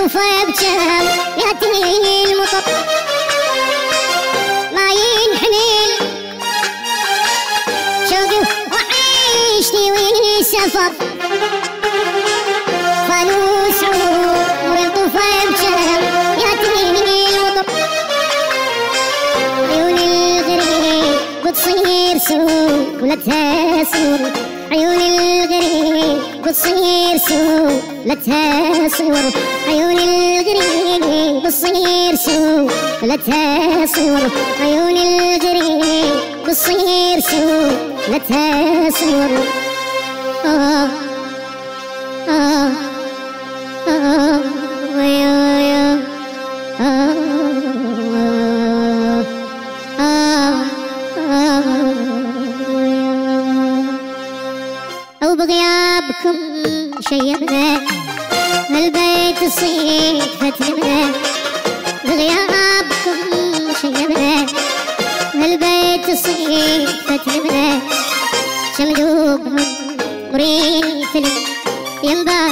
والطوفة بجام ياتني المطر ما ينحمل شوقي وعيشتي والسفر فانوس عمر والطوفة بجام ياتني المطر عيون الغريب بتصير سوق ولا تسور عيون الغريب بتصير سوق لا تسور عيون الغريب بتصير سوق لا تسور عيون الغريب بتصير سوق لا تسور آه آه آه يا يا أو بغيابكم شيبنا هالبيت صيد فتننا بغيابكم شيبنا هالبيت صيد فتننا شمدوبهم مرين فيلم ينبع